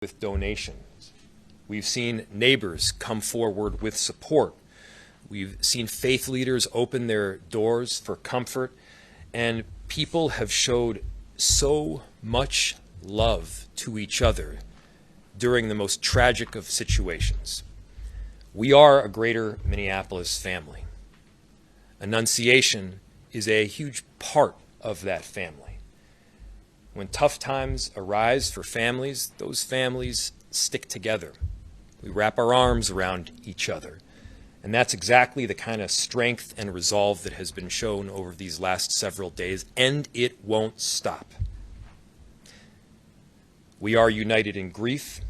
with donations. We've seen neighbors come forward with support. We've seen faith leaders open their doors for comfort, and people have showed so much love to each other during the most tragic of situations. We are a greater Minneapolis family. Annunciation is a huge part of that family. When tough times arise for families, those families stick together. We wrap our arms around each other. And that's exactly the kind of strength and resolve that has been shown over these last several days, and it won't stop. We are united in grief,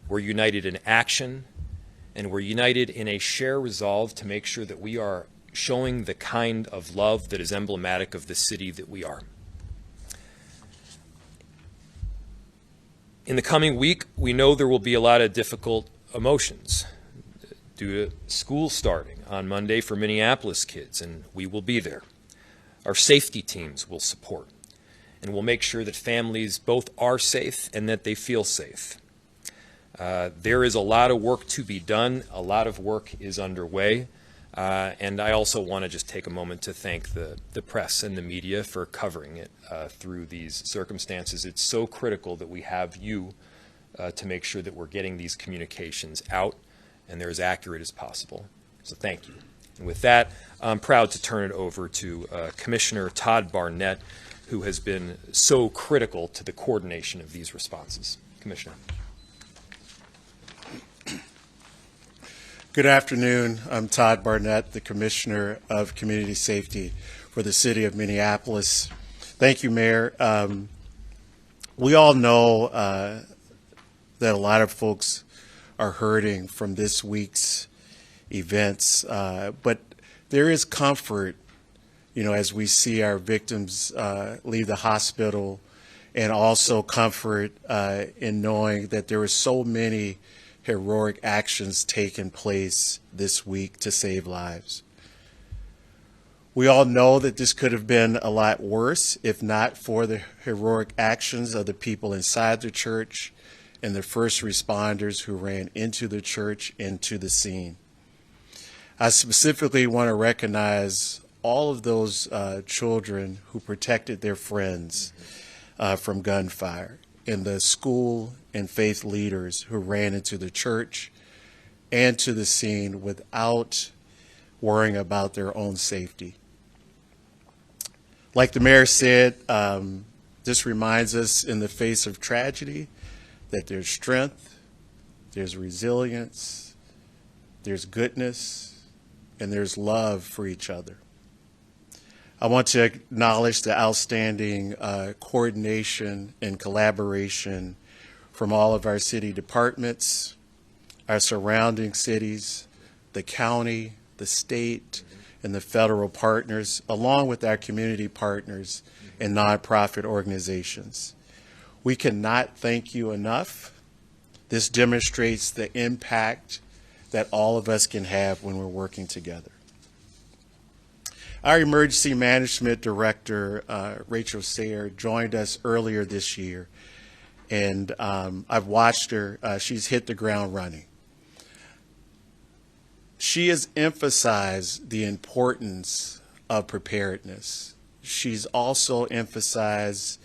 we're united in action, and we're united in a shared resolve to make sure that we are showing the kind of love that is emblematic of the city that we are. In the coming week, we know there will be a lot of difficult emotions due to school starting on Monday for Minneapolis kids, and we will be there. Our safety teams will support, and we'll make sure that families both are safe and that they feel safe. There is a lot of work to be done. A lot of work is underway. And I also want to just take a moment to thank the press and the media for covering it through these circumstances. It's so critical that we have you to make sure that we're getting these communications out and they're as accurate as possible. So thank you. And with that, I'm proud to turn it over to Commissioner Todd Barnett, who has been so critical to the coordination of these responses. Commissioner. Good afternoon. I'm Todd Barnett, the Commissioner of Community Safety for the City of Minneapolis. Thank you, Mayor. We all know that a lot of folks are hurting from this week's events, but there is comfort, as we see our victims leave the hospital, and also comfort in knowing that there were so many heroic actions taking place this week to save lives. We all know that this could have been a lot worse if not for the heroic actions of the people inside the church and the first responders who ran into the church, into the scene. I specifically want to recognize all of those children who protected their friends from gunfire, and the school and faith leaders who ran into the church and to the scene without worrying about their own safety. Like the mayor said, this reminds us in the face of tragedy that there's strength, there's resilience, there's goodness, and there's love for each other. I want to acknowledge the outstanding coordination and collaboration from all of our city departments, our surrounding cities, the county, the state, and the federal partners, along with our community partners and nonprofit organizations. We cannot thank you enough. This demonstrates the impact that all of us can have when we're working together. Our Emergency Management Director, Rachel Sayre, joined us earlier this year, and I've watched her. She's hit the ground running. She has emphasized the importance of preparedness. She's also emphasized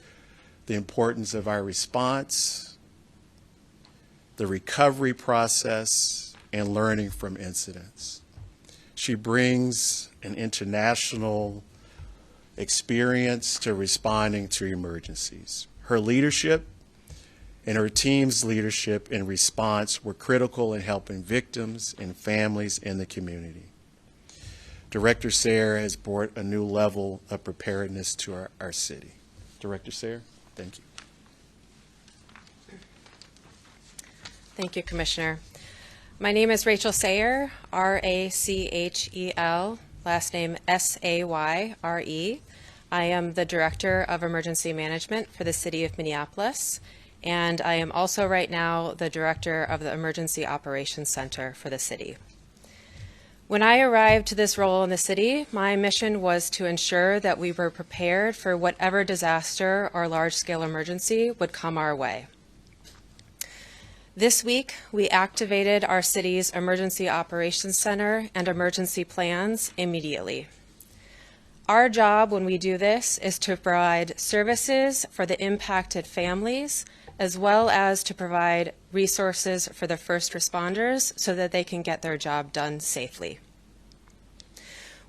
the importance of our response, the recovery process, and learning from incidents. She brings an international experience to responding to emergencies. Her leadership and her team's leadership and response were critical in helping victims and families in the community. Director Sayre has brought a new level of preparedness to our city. Director Sayre, thank you. Thank you, Commissioner. My name is Rachel Sayre, R-A-C-H-E-L, last name S-A-Y-R-E. I am the Director of Emergency Management for the City of Minneapolis, and I am also right now the Director of the Emergency Operations Center for the city. When I arrived to this role in the city, my mission was to ensure that we were prepared for whatever disaster or large-scale emergency would come our way. This week, we activated our city's Emergency Operations Center and emergency plans immediately. Our job when we do this is to provide services for the impacted families, as well as to provide resources for the first responders so that they can get their job done safely.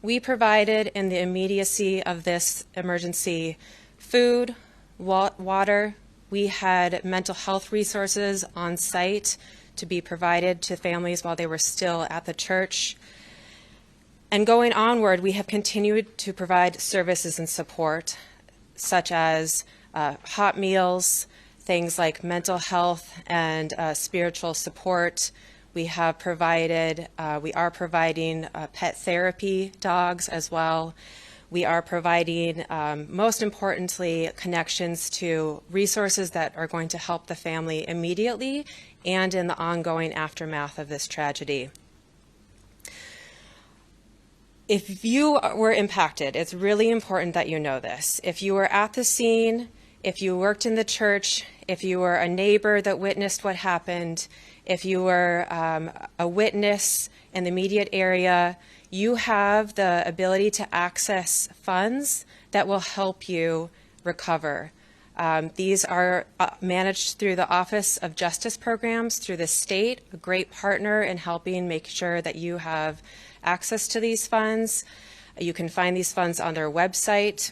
We provided, in the immediacy of this emergency, food, water. We had mental health resources on site to be provided to families while they were still at the church. And going onward, we have continued to provide services and support, such as hot meals, things like mental health and spiritual support. We are providing pet therapy dogs as well. We are providing, most importantly, connections to resources that are going to help the family immediately and in the ongoing aftermath of this tragedy. If you were impacted, it's really important that you know this. If you were at the scene, if you worked in the church, if you were a neighbor that witnessed what happened, if you were a witness in the immediate area, you have the ability to access funds that will help you recover. These are managed through the Office of Justice Programs through the state, a great partner in helping make sure that you have access to these funds. You can find these funds on their website.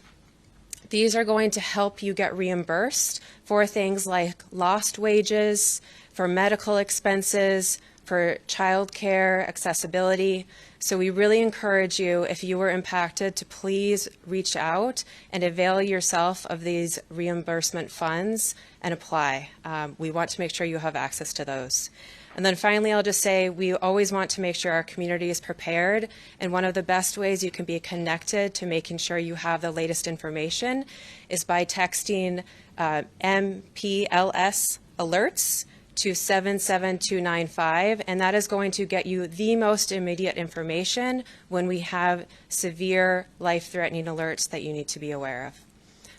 These are going to help you get reimbursed for things like lost wages, for medical expenses, for childcare, accessibility. So we really encourage you, if you were impacted, to please reach out and avail yourself of these reimbursement funds and apply. We want to make sure you have access to those. And then finally, I'll just say we always want to make sure our community is prepared. And one of the best ways you can be connected to making sure you have the latest information is by texting MPLS alerts to 77295, and that is going to get you the most immediate information when we have severe life-threatening alerts that you need to be aware of.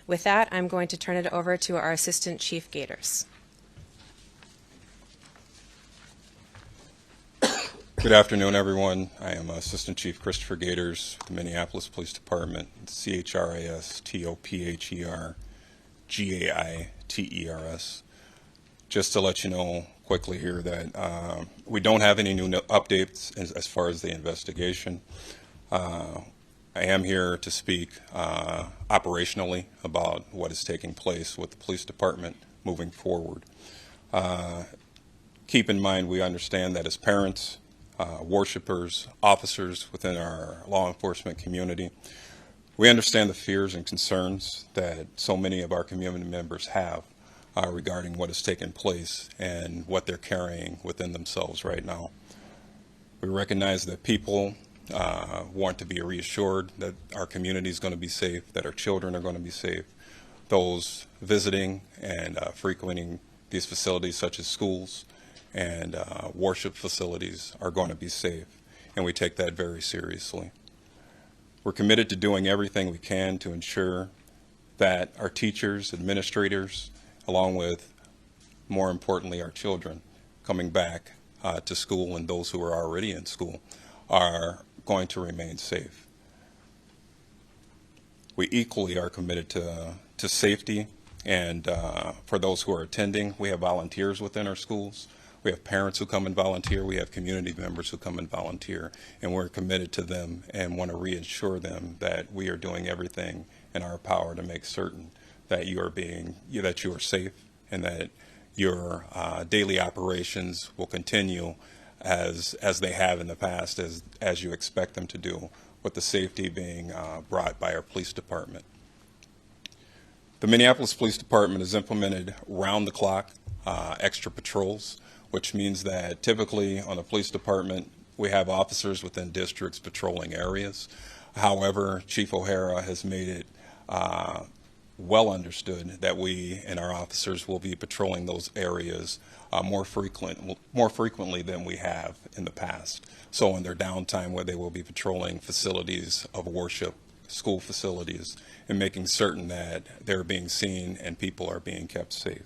With that, I'm going to turn it over to our Assistant Chief Gators. Good afternoon, everyone. I am Assistant Chief Christopher Gators with the Minneapolis Police Department, CHRISTOPHERGAITERS. Just to let you know quickly here that we don't have any new updates as far as the investigation. I am here to speak operationally about what is taking place with the police department moving forward. Keep in mind, we understand that as parents, worshipers, officers within our law enforcement community, we understand the fears and concerns that so many of our community members have regarding what has taken place and what they're carrying within themselves right now. We recognize that people want to be reassured that our community is going to be safe, that our children are going to be safe. Those visiting and frequenting these facilities such as schools and worship facilities are going to be safe, and we take that very seriously. We're committed to doing everything we can to ensure that our teachers, administrators, along with, more importantly, our children coming back to school and those who are already in school are going to remain safe. We equally are committed to safety, and for those who are attending, we have volunteers within our schools. We have parents who come and volunteer. We have community members who come and volunteer, and we're committed to them and want to reassure them that we are doing everything in our power to make certain that you are safe and that your daily operations will continue as they have in the past, as you expect them to do, with the safety being brought by our police department. The Minneapolis Police Department has implemented round-the-clock extra patrols, which means that typically on the police department we have officers within districts patrolling areas. However, Chief O'Hara has made it well understood that we and our officers will be patrolling those areas more frequently than we have in the past. So in their downtime, where they will be patrolling facilities of worship, school facilities, and making certain that they're being seen and people are being kept safe.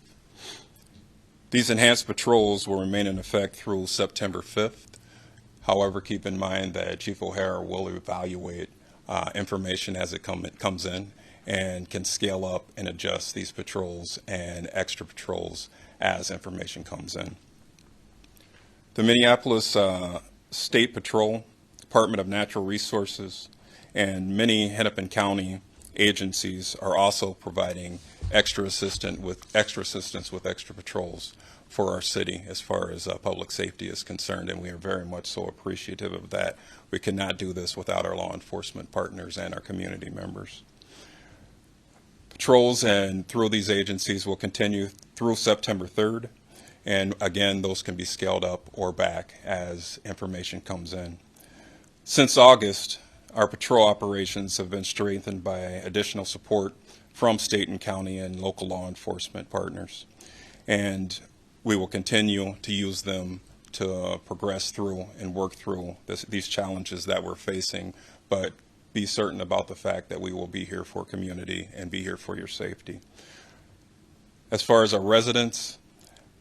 These enhanced patrols will remain in effect through September 5th. However, keep in mind that Chief O'Hara will evaluate information as it comes in and can scale up and adjust these patrols and extra patrols as information comes in. The Minneapolis State Patrol, Department of Natural Resources, and many Hennepin County agencies are also providing extra assistance with extra patrols for our city as far as public safety is concerned, and we are very much so appreciative of that. We cannot do this without our law enforcement partners and our community members. Patrols and through these agencies will continue through September 3rd, and again, those can be scaled up or back as information comes in. Since August, our patrol operations have been strengthened by additional support from state and county and local law enforcement partners, and we will continue to use them to progress through and work through these challenges that we're facing, but be certain about the fact that we will be here for community and be here for your safety. As far as our residents,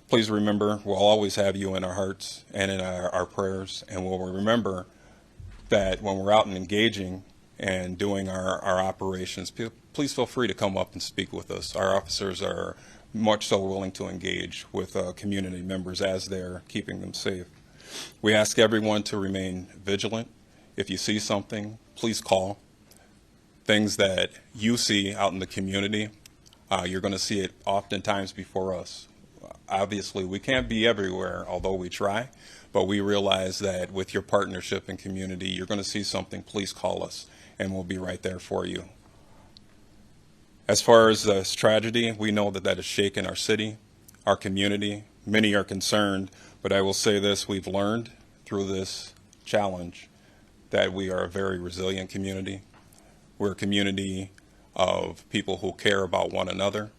please remember we'll always have you in our hearts and in our prayers, and we'll remember that when we're out and engaging and doing our operations, please feel free to come up and speak with us. Our officers are much so willing to engage with community members as they're keeping them safe. We ask everyone to remain vigilant. If you see something, please call. Things that you see out in the community, you're going to see it oftentimes before us. Obviously, we can't be everywhere, although we try, but we realize that with your partnership and community, you're going to see something, please call us, and we'll be right there for you. As far as this tragedy, we know that has shaken our city, our community. Many are concerned, but I will say this, we've learned through this challenge that we are a very resilient community. We're a community of people who care about one another.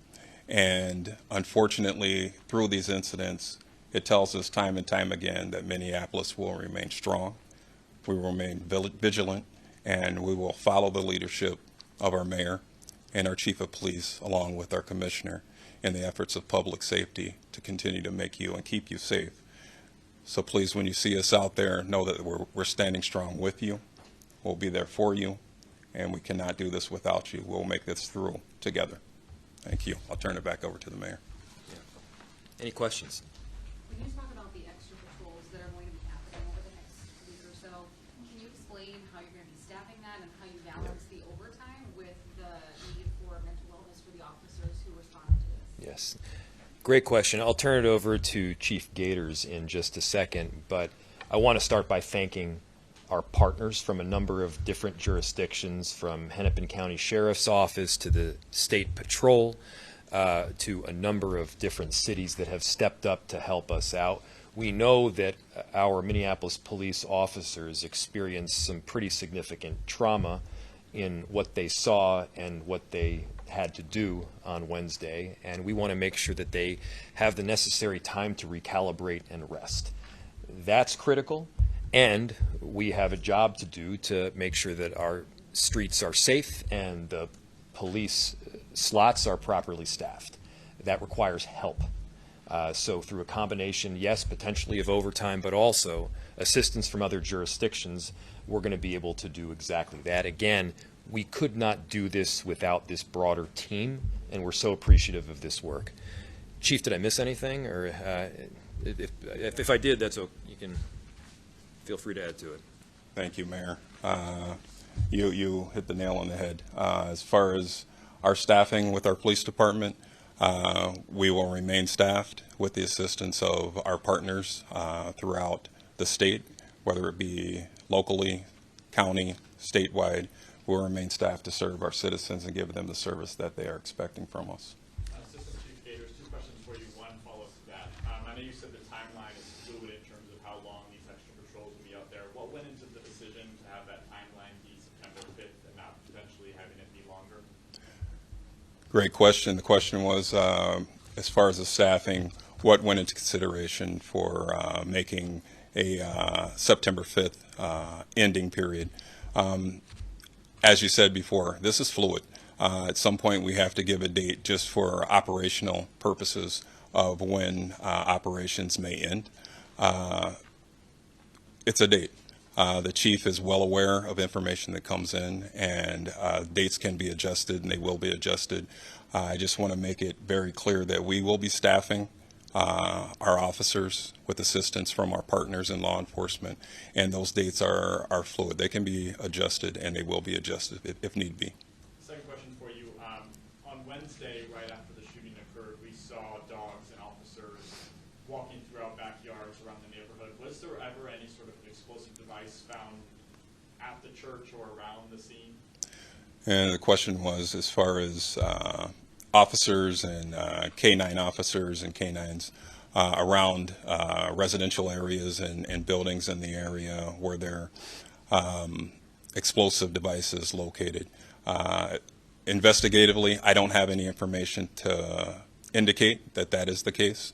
And unfortunately, through these incidents, it tells us time and time again that Minneapolis will remain strong. We will remain vigilant, and we will follow the leadership of our mayor and our chief of police, along with our commissioner, in the efforts of public safety to continue to make you and keep you safe. So please, when you see us out there, know that we're standing strong with you. We'll be there for you, and we cannot do this without you. We'll make this through together. Thank you. I'll turn it back over to the mayor. Any questions? When you talk about the extra patrols that are going to be happening over the next week or so, can you explain how you're going to be staffing that and how you balance the overtime with the need for mental wellness for the officers who respond to this? Yes. Great question. I'll turn it over to Chief Gators in just a second, but I want to start by thanking our partners from a number of different jurisdictions, from Hennepin County Sheriff's Office to the State Patrol, to a number of different cities that have stepped up to help us out. We know that our Minneapolis police officers experienced some pretty significant trauma in what they saw and what they had to do on Wednesday, and we want to make sure that they have the necessary time to recalibrate and rest. That's critical, and we have a job to do to make sure that our streets are safe and the police slots are properly staffed. That requires help. So through a combination, yes, potentially of overtime, but also assistance from other jurisdictions, we're going to be able to do exactly that. Again, we could not do this without this broader team, and we're so appreciative of this work. Chief, did I miss anything? Or if I did, that's okay. You can feel free to add to it. Thank you, Mayor. You hit the nail on the head. As far as our staffing with our police department, we will remain staffed with the assistance of our partners throughout the state, whether it be locally, county, statewide. We'll remain staffed to serve our citizens and give them the service that they are expecting from us. Assistant Chief Gators, two questions for you. One follows to that. I know you said the timeline is fluid in terms of how long these extra patrols will be out there. What went into the decision to have that timeline be September 5th and not potentially having it be longer? Great question. The question was, as far as the staffing, what went into consideration for making a September 5th ending period? As you said before, this is fluid. At some point, we have to give a date just for operational purposes of when operations may end. It's a date. The chief is well aware of information that comes in, and dates can be adjusted, and they will be adjusted. I just want to make it very clear that we will be staffing our officers with assistance from our partners in law enforcement, and those dates are fluid. They can be adjusted, and they will be adjusted if need be. Second question for you. On Wednesday, right after the shooting occurred, we saw dogs and officers walking throughout backyards around the neighborhood. Was there ever any sort of explosive device found at the church or around the scene? And the question was as far as officers and K-9 officers and K-9s around residential areas and buildings in the area where there explosive devices located. Investigatively, I don't have any information to indicate that that is the case.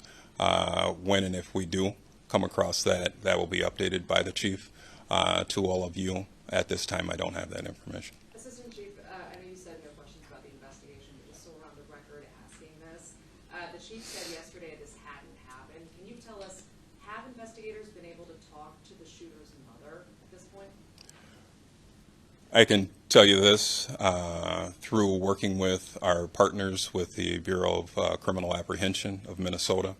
When and if we do come across that, that will be updated by the chief to all of you. At this time, I don't have that information. Assistant Chief, I know you said no questions about the investigation, but just so we're on the record asking this. The chief said yesterday this hadn't happened. Can you tell us, have investigators been able to talk to the shooter's mother at this point? I can tell you this, through working with our partners with the Bureau of Criminal Apprehension of Minnesota,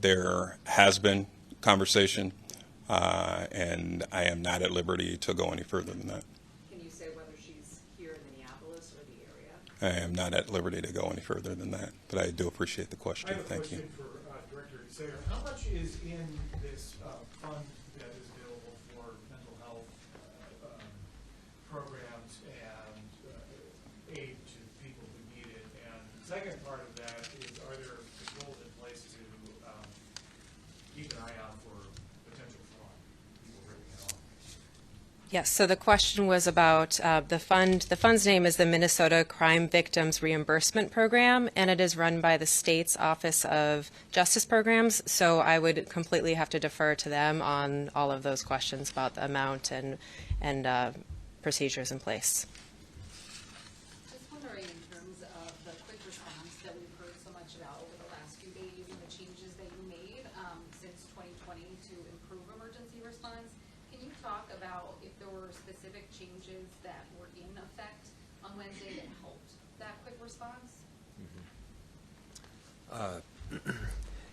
there has been conversation, and I am not at liberty to go any further than that. Can you say whether she's here in Minneapolis or the area? I am not at liberty to go any further than that, but I do appreciate the question. I have a Thank you. question for Director Sayer. How much is in this fund that is available for mental health programs and aid to people who need it? And the second part of that is, are there controls in place to keep an eye out for potential fraud, people ripping it off? Yes, so the question was about the fund. The fund's name is the Minnesota Crime Victims Reimbursement Program, and it is run by the state's Office of Justice Programs. So I would completely have to defer to them on all of those questions about the amount and procedures in place. Just wondering in terms of the quick response that we've heard so much about over the last few days and the changes that you made since 2020 to improve emergency response. Can you talk about if there were specific changes that were in effect on Wednesday that helped that quick response?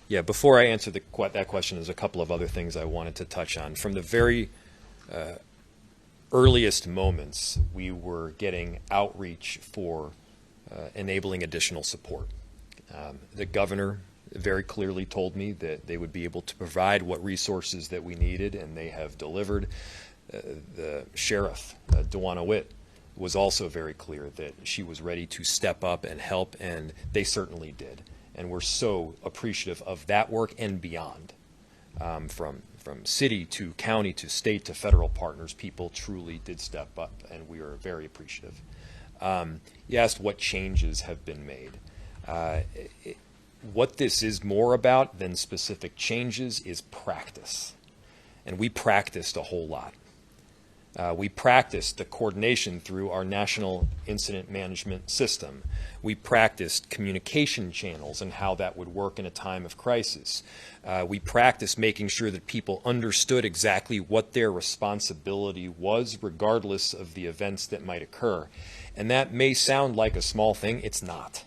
Yeah, before I answer that question, there's a couple of other things I wanted to touch on. From the very earliest moments, we were getting outreach for enabling additional support. The governor very clearly told me that they would be able to provide what resources that we needed, and they have delivered. The sheriff, DeWanna Witt, was also very clear that she was ready to step up and help, and they certainly did. And we're so appreciative of that work and beyond. From city to county to state to federal partners, people truly did step up, and we are very appreciative. You asked what changes have been made. What this is more about than specific changes is practice. And we practiced a whole lot. We practiced the coordination through our National Incident Management System. We practiced communication channels and how that would work in a time of crisis. We practiced making sure that people understood exactly what their responsibility was, regardless of the events that might occur. And that may sound like a small thing. It's not.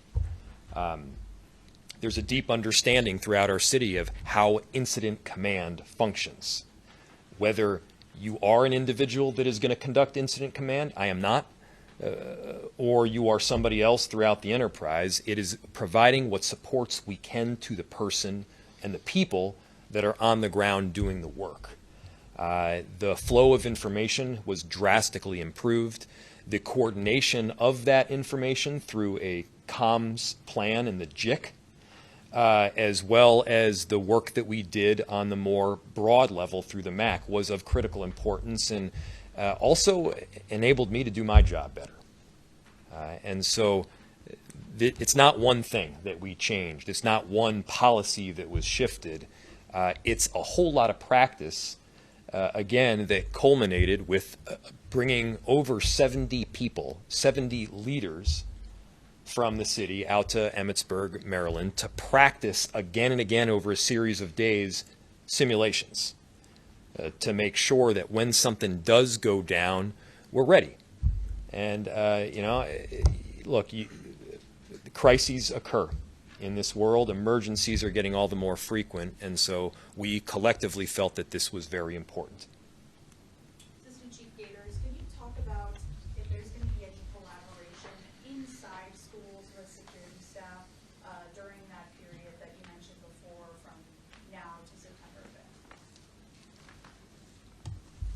There's a deep understanding throughout our city of how incident command functions. Whether you are an individual that is going to conduct incident command, I am not, or you are somebody else throughout the enterprise, it is providing what supports we can to the person and the people that are on the ground doing the work. The flow of information was drastically improved. The coordination of that information through a comms plan in the JIC, as well as the work that we did on the more broad level through the MAC, was of critical importance and also enabled me to do my job better. And so it's not one thing that we changed. It's not one policy that was shifted. It's a whole lot of practice, again, that culminated with bringing over 70 people, 70 leaders from the city out to Emmitsburg, Maryland, to practice again and again over a series of days simulations to make sure that when something does go down, we're ready. And, look, crises occur in this world. Emergencies are getting all the more frequent, and so we collectively felt that this was very important. Assistant Chief Gators, can you talk about if there's going to be any collaboration inside schools with security staff during that period that you mentioned before, from now to September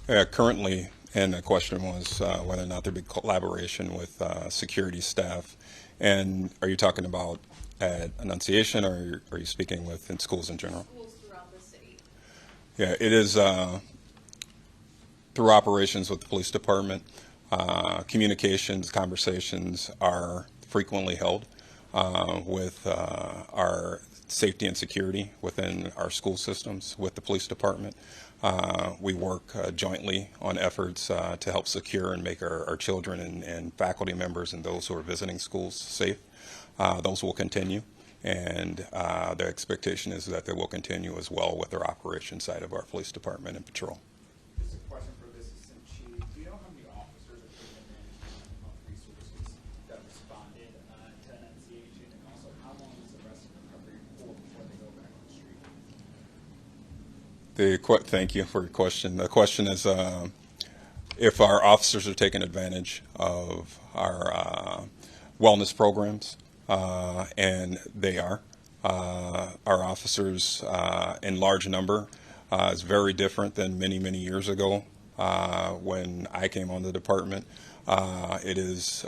5th? Currently, and the question was whether or not there'd be collaboration with security staff. And are you talking about at Annunciation, or are you speaking with in schools in general? Schools throughout the city. Yeah, it is through operations with the police department. Communications, conversations are frequently held with our safety and security within our school systems with the police department. We work jointly on efforts to help secure and make our children and faculty members and those who are visiting schools safe. Those will continue, and the expectation is that they will continue as well with our operations side of our police department and patrol. Just a question for the Assistant Chief. Do you know how many officers are taking advantage of resources that responded to Annunciation, and also how long is the rest of the recovery for before they go back on the street? Thank you for your question. The question is if our officers are taking advantage of our wellness programs, and they are. Our officers in large number is very different than many, many years ago when I came on the department. It is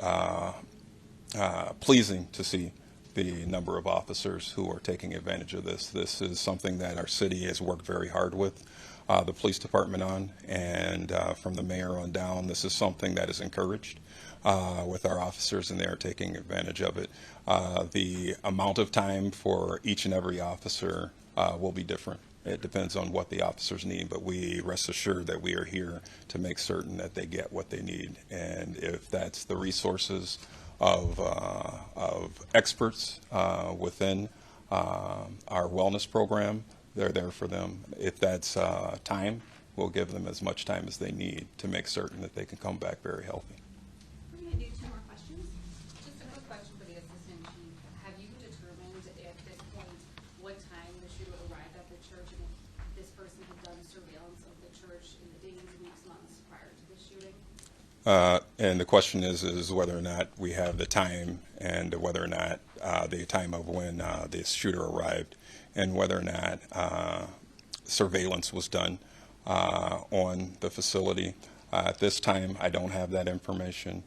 pleasing to see the number of officers who are taking advantage of this. This is something that our city has worked very hard with the police department on, and from the mayor on down, this is something that is encouraged with our officers, and they are taking advantage of it. The amount of time for each and every officer will be different. It depends on what the officers need, but we rest assured that we are here to make certain that they get what they need. And if that's the resources of experts within our wellness program, they're there for them. If that's time, we'll give them as much time as they need to make certain that they can come back very healthy. We're going to do 2 more questions. Just a quick question for the Assistant Chief. Have you determined at this point what time the shooter arrived at the church, and if this person had done surveillance of the church in the days, weeks, months prior to the shooting? And the question is whether or not we have the time, and whether or not the time of when the shooter arrived, and whether or not surveillance was done on the facility. At this time, I don't have that information.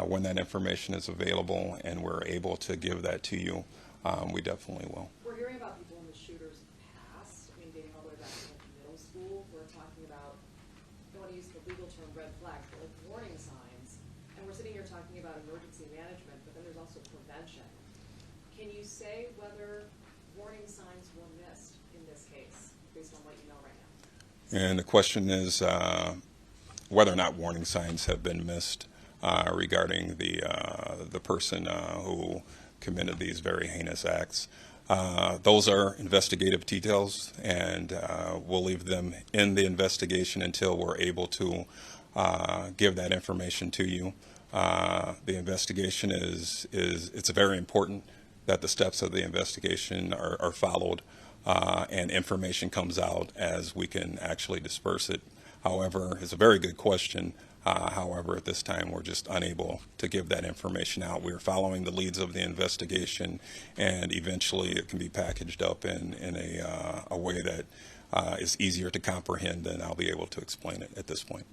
When that information is available and we're able to give that to you, we definitely will. We're hearing about people in the shooter's past, I mean, dating all the way back to middle school. We're talking about, I don't want to use the legal term red flags, but like warning signs. And we're sitting here talking about emergency management, but then there's also prevention. Can you say whether warning signs were missed in this case, based on what you know right now? And the question is whether or not warning signs have been missed regarding the person who committed these very heinous acts. Those are investigative details, and we'll leave them in the investigation until we're able to give that information to you. The investigation it's very important that the steps of the investigation are followed and information comes out as we can actually disperse it. However, it's a very good question. However, at this time, we're just unable to give that information out. We're following the leads of the investigation, and eventually it can be packaged up in a way that is easier to comprehend, and I'll be able to explain it at this point.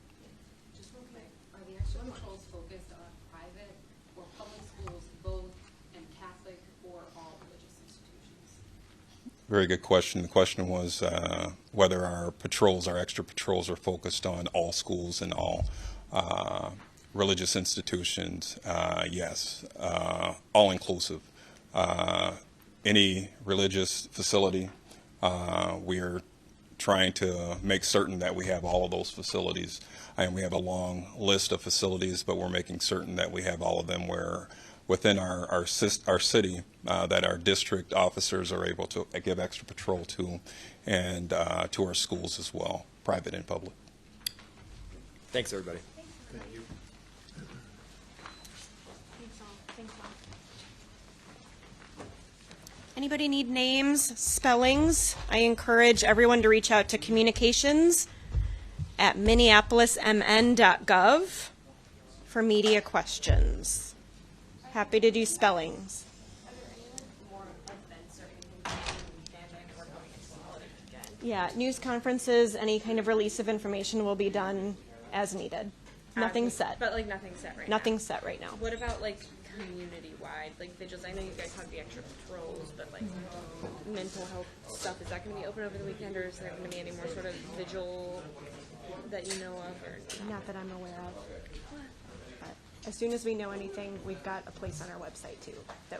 Just real quick, are the extra patrols focused on private or public schools, both, and Catholic or all religious institutions? Very good question. The question was whether our extra patrols are focused on all schools and all religious institutions. Yes, all inclusive. Any religious facility, we are trying to make certain that we have all of those facilities. And we have a long list of facilities, but we're making certain that we have all of them where within our city that our district officers are able to give extra patrol to, and to our schools as well, private and public. Thanks, everybody. Anybody need names, spellings? I encourage everyone to reach out to communications@minneapolismn.gov for media questions. Happy to do spellings. Yeah, news conferences, any kind of release of information will be done as needed. Nothing set. But like nothing's set right now. Nothing's set right now. What about like community-wide, like vigils? I know you guys have the extra patrols, but like mental health stuff, is that going to be open over the weekend, or is there going to be any more sort of vigil that you know of, or? Not that I'm aware of. But as soon as we know anything, we've got a place on our website too that